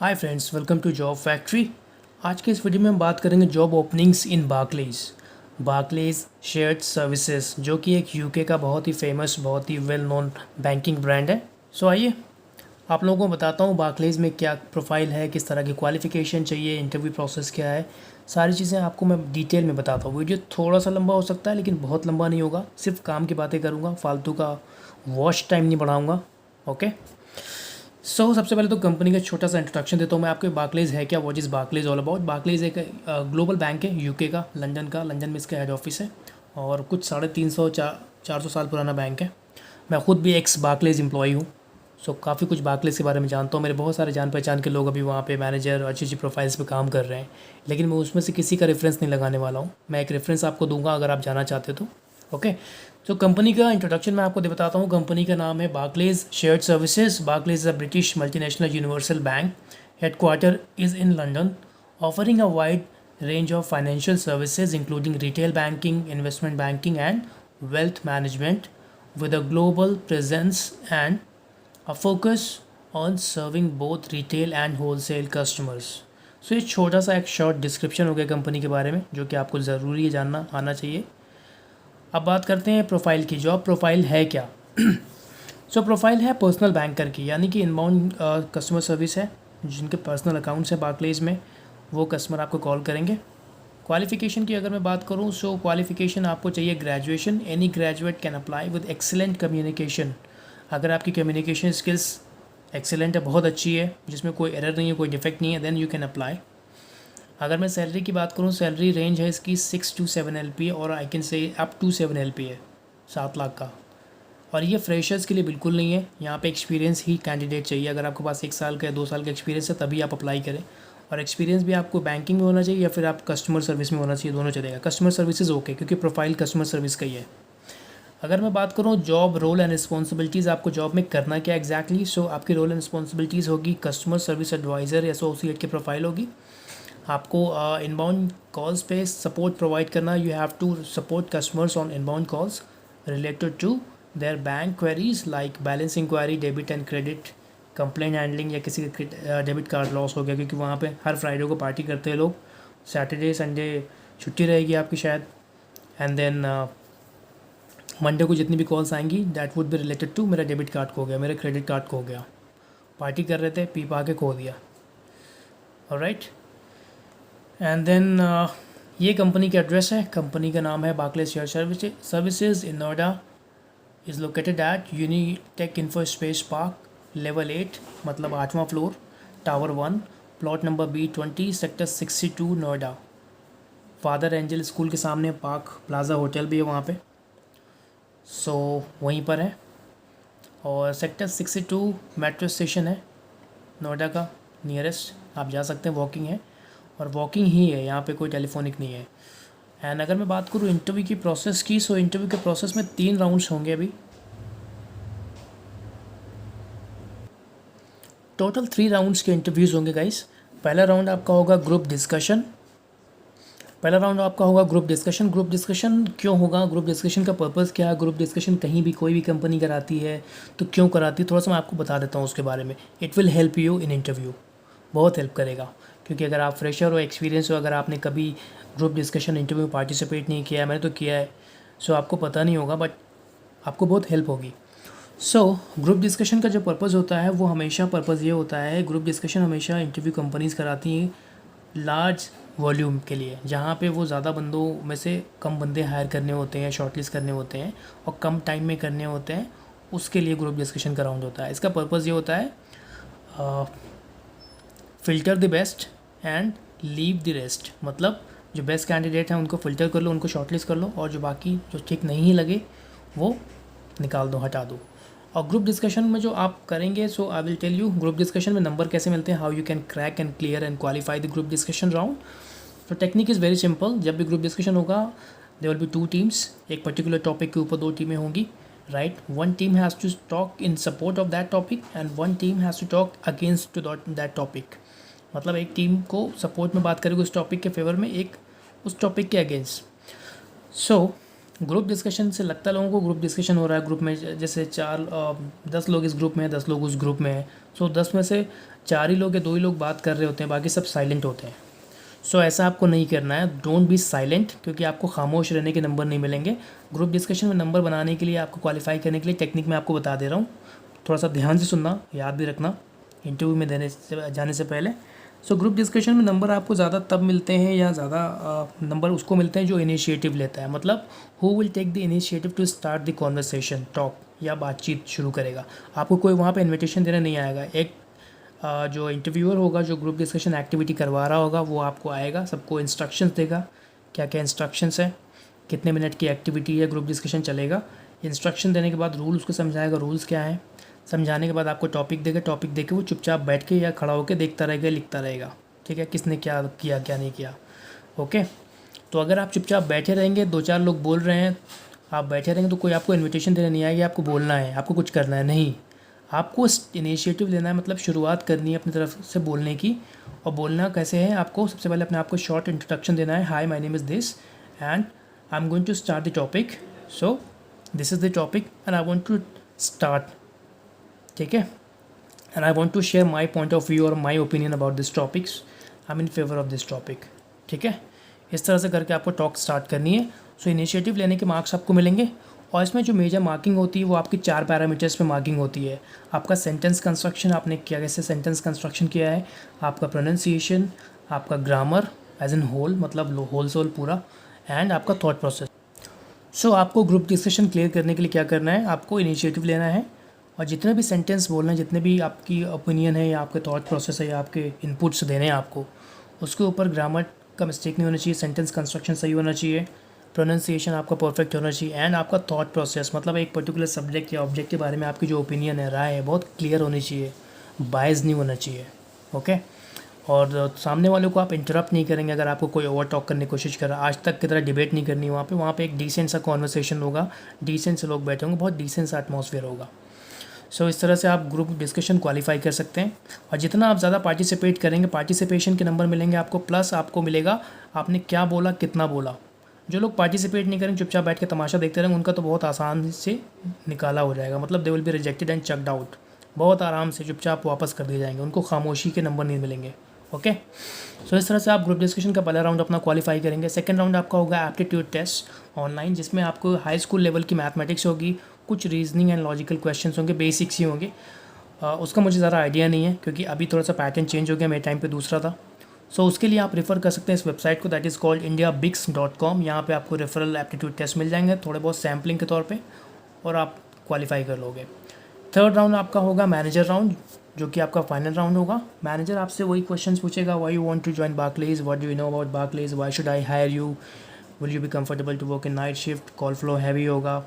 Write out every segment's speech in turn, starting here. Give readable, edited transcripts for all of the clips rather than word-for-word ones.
Hi friends, welcome to job factory. आज के इस वीडियो में हम बात करेंगे job openings in Barclays shared services, जो कि एक यूके का बहुत ही फेमस, बहुत ही वेल नोन बैंकिंग ब्रांड है। सो आइए आप लोगों को बताता हूँ बार्कलेज में क्या प्रोफाइल है, किस तरह की क्वालिफ़िकेशन चाहिए, इंटरव्यू प्रोसेस क्या है, सारी चीज़ें आपको मैं डिटेल में बताता हूँ। वीडियो थोड़ा सा लंबा हो सकता है लेकिन बहुत लंबा नहीं होगा, सिर्फ काम की बातें करूँगा, फालतू का वॉच टाइम नहीं बढ़ाऊँगा। ओके, सबसे पहले तो कंपनी का छोटा सा इंट्रोडक्शन देता हूँ मैं आपको। बार्कलेज है क्या, what is Barclays all about. Barclays एक ग्लोबल बैंक है यूके का, लंदन में इसका हेड ऑफिस है और कुछ 350-400 साल पुराना बैंक है। मैं खुद भी एक्स बार्कलेज एम्प्लॉई हूँ, काफ़ी कुछ बार्कलेज के बारे में जानता हूँ। मेरे बहुत सारे जान पहचान के लोग अभी वहाँ पे मैनेजर और अच्छी अच्छी प्रोफाइल्स पे काम कर रहे हैं, लेकिन मैं उसमें से किसी का रेफरेंस नहीं लगाने वाला हूँ। मैं एक रेफरेंस आपको दूंगा अगर आप जाना चाहते तो। ओके, तो कंपनी का इंट्रोडक्शन मैं आपको बताता हूँ। कंपनी का नाम है Barclays shared services. Barclays is a British multinational universal bank. Headquarter is in London, offering a wide range of financial services including retail banking, investment banking and wealth management, with a global presence and a focus on serving both retail and wholesale customers. सो ये छोटा सा एक short description हो गया company के बारे में, जो कि आपको ज़रूरी है जानना आना चाहिए। अब बात करते हैं प्रोफाइल की। जॉब प्रोफाइल है क्या? प्रोफाइल है पर्सनल बैंकर की, यानी कि इनबाउंड कस्टमर सर्विस है। जिनके पर्सनल अकाउंट्स है बार्कलेज में, वो कस्टमर आपको कॉल करेंगे। क्वालिफ़िकेशन की अगर मैं बात करूँ, क्वालिफ़िकेशन आपको चाहिए graduation. Any graduate can apply with excellent communication. अगर आपकी कम्युनिकेशन स्किल्स एक्सीलेंट है, बहुत अच्छी है, जिसमें कोई एरर नहीं है, कोई डिफेक्ट नहीं है, देन यू कैन अप्लाई। अगर मैं सैलरी की बात करूँ, सैलरी रेंज है इसकी 6 to 7 LPA और I can say up to 7 LPA, 7 lakh का। और ये फ्रेशर्स के लिए बिल्कुल नहीं है, यहाँ पे एक्सपीरियंस ही कैंडिडेट चाहिए। अगर आपके पास 1 साल का या 2 साल का एक्सपीरियंस है तभी आप अप्लाई करें। और एक्सपीरियंस भी आपको बैंकिंग में होना चाहिए या फिर आप कस्टमर सर्विस में होना चाहिए, दोनों चलेगा। कस्टमर सर्विसेज ओके, क्योंकि प्रोफाइल कस्टमर सर्विस का ही है। अगर मैं बात करूँ जॉब रोल एंड रिस्पॉन्सिबिलिटीज़, आपको जॉब में करना क्या एग्जैक्टली। आपकी रोल एंड रिस्पॉन्सिबिलिटीज़ होगी कस्टमर सर्विस एडवाइज़र या एसोसिएट की प्रोफाइल होगी। आपको इनबाउंड कॉल्स पे सपोर्ट प्रोवाइड करना। You have to support customers on inbound calls related to their bank queries like balance enquiry, debit and credit, complaint handling, या किसी का डेबिट कार्ड लॉस हो गया, क्योंकि वहाँ पे हर फ्राइडे को पार्टी करते हैं लोग। सैटरडे संडे छुट्टी रहेगी आपकी शायद। एंड देन मंडे को जितनी भी कॉल्स आएंगी that would be related to मेरा डेबिट कार्ड खो गया, मेरे क्रेडिट कार्ड खो गया, पार्टी कर रहे थे, पी पा के खो दिया। ऑलराइट, एंड देन ये कंपनी का एड्रेस है। कंपनी का नाम है Barclays share services in Noida, is located at Unitech info space park, level 8, मतलब 8वां floor, tower 1, plot number B20, sector 62, Noida. Father angel school के सामने पार्क प्लाजा होटल भी है वहाँ पे, वहीं पर है। और सेक्टर 62 मेट्रो स्टेशन है नोएडा का नियरेस्ट, आप जा सकते हैं, वॉकिंग है, और वॉकिंग ही है, यहाँ पे कोई टेलीफोनिक नहीं है। एंड अगर मैं बात करूँ इंटरव्यू की प्रोसेस की, इंटरव्यू के प्रोसेस में 3 राउंड्स होंगे अभी। टोटल 3 राउंड्स के इंटरव्यूज़ होंगे गाइस। पहला राउंड आपका होगा ग्रुप डिस्कशन। ग्रुप डिस्कशन क्यों होगा, ग्रुप डिस्कशन का पर्पज़ क्या है, ग्रुप डिस्कशन कहीं भी कोई भी कंपनी कराती है तो क्यों कराती है, थोड़ा सा मैं आपको बता देता हूँ उसके बारे में। It will help you in interview, बहुत हेल्प करेगा। क्योंकि अगर आप फ्रेशर हो, एक्सपीरियंस हो, अगर आपने कभी ग्रुप डिस्कशन इंटरव्यू में पार्टिसिपेट नहीं किया है, मैंने तो किया है, आपको पता नहीं होगा, बट आपको बहुत हेल्प होगी। ग्रुप डिस्कशन का जो पर्पज़ होता है वो हमेशा पर्पज़ ये होता है, ग्रुप डिस्कशन हमेशा इंटरव्यू कंपनीज़ कराती हैं लार्ज वॉल्यूम के लिए, जहाँ पे वो ज़्यादा बंदों में से कम बंदे हायर करने होते हैं, शॉर्टलिस्ट करने होते हैं और कम टाइम में करने होते हैं, उसके लिए ग्रुप डिस्कशन का राउंड होता है। इसका पर्पज़ ये होता है filter the best and leave the rest, मतलब जो बेस्ट कैंडिडेट हैं उनको फ़िल्टर कर लो, उनको शॉर्टलिस्ट कर लो, और जो बाकी जो ठीक नहीं लगे वो निकाल दो, हटा दो। और ग्रुप डिस्कशन में जो आप करेंगे, I will tell you group discussion में नंबर कैसे मिलते हैं, how you can crack and clear and qualify the group discussion round. Technique is very simple. जब भी ग्रुप डिस्कशन होगा देयर विल बी 2 टीम्स, एक पर्टिकुलर टॉपिक के ऊपर 2 टीमें होंगी, right. One team has to talk in support of that topic and one team has to talk against to that topic. मतलब एक टीम को सपोर्ट में बात करेगी उस टॉपिक के फेवर में, एक उस टॉपिक के अगेंस्ट। ग्रुप डिस्कशन से लगता है लोगों को ग्रुप डिस्कशन हो रहा है ग्रुप में, जैसे 10 लोग इस ग्रुप में हैं, 10 लोग उस ग्रुप में हैं। सो 10 में से 4 ही लोग या 2 ही लोग बात कर रहे होते हैं, बाकी सब साइलेंट होते हैं। सो ऐसा आपको नहीं करना है, डोंट बी साइलेंट, क्योंकि आपको खामोश रहने के नंबर नहीं मिलेंगे। ग्रुप डिस्कशन में नंबर बनाने के लिए, आपको क्वालिफाई करने के लिए टेक्निक मैं आपको बता दे रहा हूँ, थोड़ा सा ध्यान से सुनना, याद भी रखना इंटरव्यू में जाने से पहले। सो ग्रुप डिस्कशन में नंबर आपको ज़्यादा तब मिलते हैं, या ज़्यादा नंबर उसको मिलते हैं जो इनिशिएटिव लेता है, मतलब who will take the initiative to start the conversation, talk या बातचीत शुरू करेगा। आपको कोई वहाँ पे इन्विटेशन देने नहीं आएगा। एक जो इंटरव्यूअर होगा, जो ग्रुप डिस्कशन एक्टिविटी करवा रहा होगा, वो आपको आएगा, सबको इंस्ट्रक्शंस देगा, क्या क्या इंस्ट्रक्शंस है, कितने मिनट की एक्टिविटी है, ग्रुप डिस्कशन चलेगा। इंस्ट्रक्शन देने के बाद रूल्स को समझाएगा, रूल्स क्या है, समझाने के बाद आपको टॉपिक देगा, टॉपिक देके वो चुपचाप बैठ के या खड़ा होकर देखता रहेगा, लिखता रहेगा, ठीक है, किसने क्या किया क्या नहीं किया। ओके, तो अगर आप चुपचाप बैठे रहेंगे, 2-4 लोग बोल रहे हैं, आप बैठे रहेंगे, तो कोई आपको इन्विटेशन देने नहीं आएगी, आपको बोलना है, आपको कुछ करना है नहीं, आपको इनिशिएटिव लेना है, मतलब शुरुआत करनी है अपनी तरफ से बोलने की। और बोलना कैसे है, आपको सबसे पहले अपने आप को शॉर्ट इंट्रोडक्शन देना है। Hi, my name is this and I am going to start the topic, so this is the topic and I want to start, ठीक है, and I want to share my point of view और my opinion about this topics, I am in favour of this topic, ठीक है। इस तरह से करके आपको टॉक स्टार्ट करनी है। सो इनिशिएटिव लेने के मार्क्स आपको मिलेंगे, और इसमें जो मेजर मार्किंग होती है वो आपकी 4 पैरामीटर्स पे मार्किंग होती है। आपका सेंटेंस कंस्ट्रक्शन, आपने क्या कैसे सेंटेंस कंस्ट्रक्शन किया है, आपका प्रोनाउंसिएशन, आपका ग्रामर एज एन होल, मतलब होल सोल पूरा, एंड आपका थॉट प्रोसेस। सो आपको ग्रुप डिस्कशन क्लियर करने के लिए क्या करना है, आपको इनिशिएटिव लेना है, और जितने भी सेंटेंस बोलना है, जितने भी आपकी ओपिनियन है या आपके थॉट प्रोसेस है या आपके इनपुट्स देने हैं आपको, उसके ऊपर ग्रामर का मिस्टेक नहीं होना चाहिए, सेंटेंस कंस्ट्रक्शन सही होना चाहिए, प्रोनाउंसिएशन आपका परफेक्ट होना चाहिए, एंड आपका थॉट प्रोसेस, मतलब एक पर्टिकुलर सब्जेक्ट या ऑब्जेक्ट के बारे में आपकी जो ओपिनियन है, राय है, बहुत क्लियर होनी चाहिए, बायस नहीं होना चाहिए। ओके, और सामने वालों को आप इंटरप्ट नहीं करेंगे अगर आपको कोई ओवर टॉक करने की कोशिश कर रहा है। आज तक की तरह डिबेट नहीं करनी वहाँ पे एक डिसेंट सा कॉन्वर्सेशन होगा, डिसेंट से लोग बैठे होंगे, बहुत डिसेंट सा एटमॉस्फेयर होगा। सो इस तरह से आप ग्रुप डिस्कशन क्वालिफाई कर सकते हैं, और जितना आप ज़्यादा पार्टिसिपेट करेंगे, पार्टिसिपेशन के नंबर मिलेंगे आपको, प्लस आपको मिलेगा आपने क्या बोला, कितना बोला। जो लोग पार्टिसिपेट नहीं करेंगे, चुपचाप बैठ के तमाशा देखते रहेंगे, उनका तो बहुत आसान से निकाला हो जाएगा, मतलब they will be rejected and chucked out, बहुत आराम से चुपचाप वापस कर दिए जाएंगे, उनको खामोशी के नंबर नहीं मिलेंगे। ओके, सो इस तरह से आप ग्रुप डिस्कशन का पहला राउंड अपना क्वालिफाई करेंगे। सेकंड राउंड आपका होगा एप्टीट्यूड टेस्ट ऑनलाइन, जिसमें आपको हाई स्कूल लेवल की मैथमेटिक्स होगी, कुछ रीजनिंग एंड लॉजिकल क्वेश्चंस होंगे, बेसिक्स ही होंगे। उसका मुझे ज़्यादा आइडिया नहीं है, क्योंकि अभी थोड़ा सा पैटर्न चेंज हो गया, मेरे टाइम पे दूसरा था। सो उसके लिए आप रेफ़र कर सकते हैं इस वेबसाइट को, दैट इज़ कॉल्ड indiabix.com। यहाँ पे आपको रेफरल एप्टीट्यूड टेस्ट मिल जाएंगे, थोड़े बहुत सैम्पलिंग के तौर पे, और आप क्वालिफाई कर लोगे। थर्ड राउंड आपका होगा मैनेजर राउंड, जो कि आपका फाइनल राउंड होगा। मैनेजर आपसे वही क्वेश्चंस पूछेगा, why you want to join Barclays, what do you know about Barclays, why should I hire you, will you be comfortable to work in night shift, call flow heavy होगा,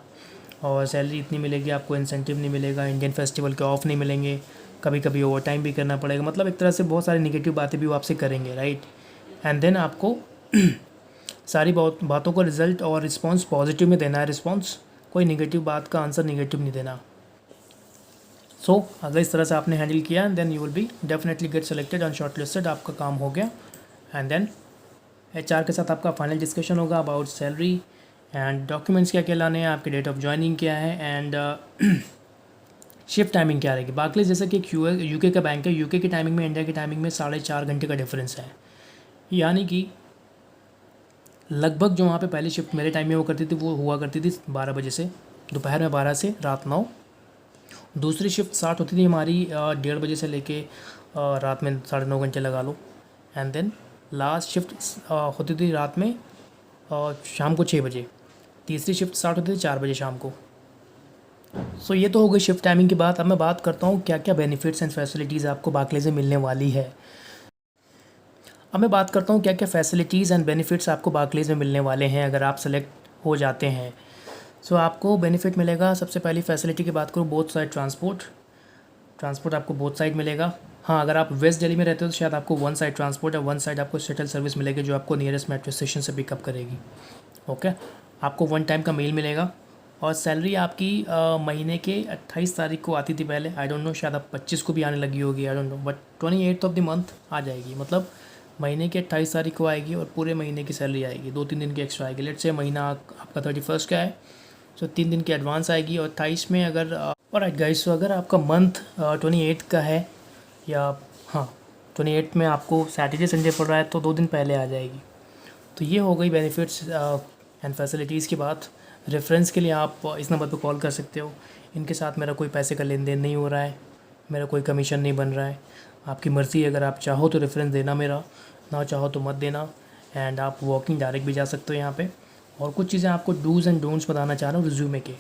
और salary इतनी मिलेगी, आपको incentive नहीं मिलेगा, Indian festival के of नहीं मिलेंगे, कभी कभी ओवर टाइम भी करना पड़ेगा, मतलब एक तरह से बहुत सारी निगेटिव बातें भी वो आपसे करेंगे, राइट। एंड देन आपको सारी बातों को रिजल्ट और रिस्पॉन्स पॉजिटिव में देना है, रिस्पॉन्स, कोई निगेटिव बात का आंसर निगेटिव नहीं देना। सो अगर इस तरह से आपने हैंडल किया, then you will be definitely get selected and short listed, आपका काम हो गया। एंड देन HR के साथ आपका फाइनल डिस्कशन होगा अबाउट सैलरी एंड डॉक्यूमेंट्स क्या क्या लाने हैं, आपके डेट ऑफ ज्वाइनिंग क्या है, एंड शिफ्ट टाइमिंग क्या रहेगी। बार्कलेज जैसे कि यूके का बैंक है, यूके की टाइमिंग में इंडिया की टाइमिंग में 4.5 घंटे का डिफरेंस है, यानी कि लगभग जो वहाँ पे पहली शिफ्ट मेरे टाइम में वो करती थी, वो हुआ करती थी 12 बजे से, दोपहर में 12 से रात 9। दूसरी शिफ्ट स्टार्ट होती थी हमारी 1:30 बजे से लेके रात में 9:30 घंटे लगा लो। एंड देन लास्ट शिफ्ट होती थी रात में शाम को 6 बजे। तीसरी शिफ्ट स्टार्ट होती थी 4 बजे शाम को। सो ये तो हो गई शिफ्ट टाइमिंग की बात। अब मैं बात करता हूँ क्या क्या बेनिफिट्स एंड फैसिलिटीज़ आपको बार्कलेज से मिलने वाली है। अब मैं बात करता हूँ क्या क्या फैसिलिटीज़ एंड बेनिफिट्स आपको बार्कलेज में मिलने वाले हैं अगर आप सेलेक्ट हो जाते हैं। सो आपको बेनिफिट मिलेगा, सबसे पहली फैसिलिटी की बात करूँ, बोथ साइड ट्रांसपोर्ट आपको बोथ साइड मिलेगा। हाँ, अगर आप वेस्ट दिल्ली में रहते हो तो शायद आपको वन साइड ट्रांसपोर्ट या वन साइड आपको शटल सर्विस मिलेगी जो आपको नियरेस्ट मेट्रो स्टेशन से पिकअप करेगी। ओके, आपको वन टाइम का मील मिलेगा, और सैलरी आपकी महीने के 28 तारीख को आती थी पहले, आई डोंट नो शायद अब 25 को भी आने लगी होगी, I don't know, but 28th of the month आ जाएगी, मतलब महीने की 28 तारीख को आएगी और पूरे महीने की सैलरी आएगी, 2-3 दिन की एक्स्ट्रा आएगी। लेट्स से महीना आपका 31 का है, सो 3 दिन की एडवांस आएगी। और 28 में अगर ऑलराइट गाइस, तो अगर आपका मंथ 28 का है या हाँ 28 में आपको सैटरडे संडे पड़ रहा है तो 2 दिन पहले आ जाएगी। तो ये हो गई बेनिफिट्स एंड फैसिलिटीज़ की बात। रेफरेंस के लिए आप इस नंबर पर कॉल कर सकते हो। इनके साथ मेरा कोई पैसे का लेन देन नहीं हो रहा है, मेरा कोई कमीशन नहीं बन रहा है। आपकी मर्ज़ी, अगर आप चाहो तो रेफरेंस देना मेरा, ना चाहो तो मत देना। एंड आप वॉकिंग डायरेक्ट भी जा सकते हो यहाँ पे। और कुछ चीज़ें आपको डूज़ एंड डोंट्स बताना चाह रहा हूँ रिज्यूमे के।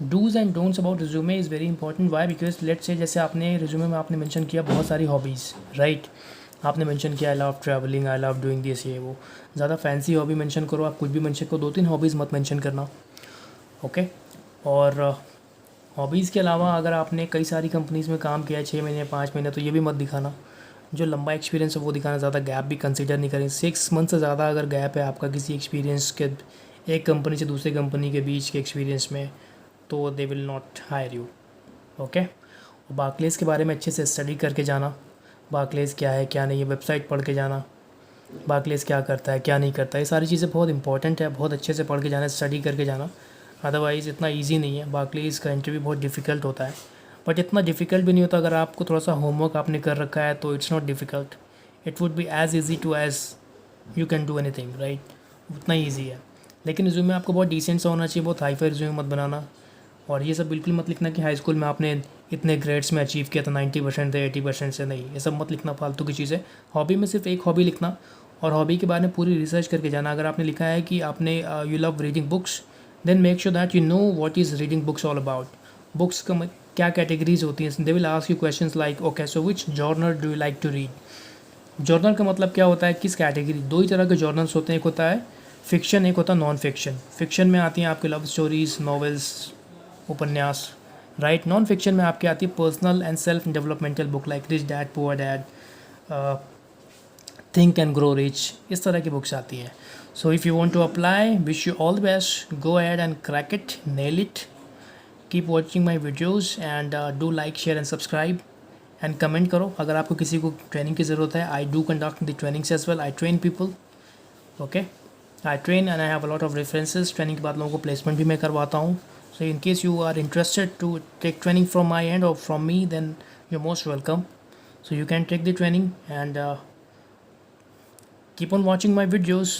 Dos and don'ts about resume is very important. Why? Because let's say जैसे आपने रिज्यूमे में आपने मेंशन किया बहुत सारी हॉबीज़, राइट। आपने मेंशन किया I love travelling, I love doing this, ये वो। ज़्यादा फैंसी हॉबी मेंशन करो, आप कुछ भी मेंशन करो, 2-3 हॉबीज़ मत मेंशन करना, ओके। और हॉबीज़ के अलावा अगर आपने कई सारी कंपनीज़ में काम किया है 6 महीने 5 महीने, तो ये भी मत दिखाना। जो लंबा एक्सपीरियंस है वो दिखाना, ज़्यादा गैप भी कंसिडर नहीं करें। 6 मंथ से ज़्यादा अगर गैप है आपका किसी एक्सपीरियंस के, एक कंपनी से दूसरी कंपनी के बीच के एक्सपीरियंस में, तो they will not hire you, okay. और बार्कलेस के बारे में अच्छे से स्टडी करके जाना। बार्कलेस क्या है क्या नहीं है, वेबसाइट पढ़ के जाना। बार्कलेस क्या करता है क्या नहीं करता, ये सारी चीज़ें बहुत इंपॉर्टेंट है, बहुत अच्छे से पढ़ के जाना, स्टडी करके जाना। अदरवाइज़ इतना ईजी नहीं है, बार्कलेस का इंटरव्यू बहुत डिफ़िकल्ट होता है। बट इतना डिफ़िकल्ट भी नहीं होता, अगर आपको थोड़ा सा होमवर्क आपने कर रखा है तो it's not difficult. It would be as easy to as you can do anything, right. उतना ही ईजी है। लेकिन रिज्यूमे आपको बहुत डिसेंट सा होना चाहिए, बहुत हाई फाई रिज्यूमे मत बनाना। और ये सब बिल्कुल मत लिखना कि हाई स्कूल में आपने इतने ग्रेड्स में अचीव किया था, 90% थे 80% से, नहीं, ये सब मत लिखना, फालतू की चीज़ें। हॉबी में सिर्फ एक हॉबी लिखना, और हॉबी के बारे में पूरी रिसर्च करके जाना। अगर आपने लिखा है कि आपने you love reading books, then make sure that you know what is reading books all about. Books का क्या कैटेगरीज होती हैं, they will ask you questions like okay so which journal do you like to read. Journal का मतलब क्या होता है, किस कैटेगरी। 2 ही तरह के जॉर्नल्स होते हैं, एक होता है फिक्शन, एक होता है नॉन फिक्शन। फिक्शन में आती हैं आपके लव स्टोरीज़, नॉवेल्स, उपन्यास, राइट। नॉन फिक्शन में आपकी आती है personal and self developmental book like rich dad poor dad, think and grow rich, इस तरह की बुक्स आती हैं। So if you want to apply, wish you all the best, go ahead and crack it, nail it. Keep watching my videos and do like share and subscribe and comment करो। अगर आपको किसी को ट्रेनिंग की ज़रूरत है, I do conduct the trainings as well, I train people, okay. I train and I have a lot of references. Training के बाद लोगों को प्लेसमेंट भी मैं करवाता हूँ। So in case you are interested to take training from my end or from me, then you're most welcome. So you can take the training and keep on watching my videos.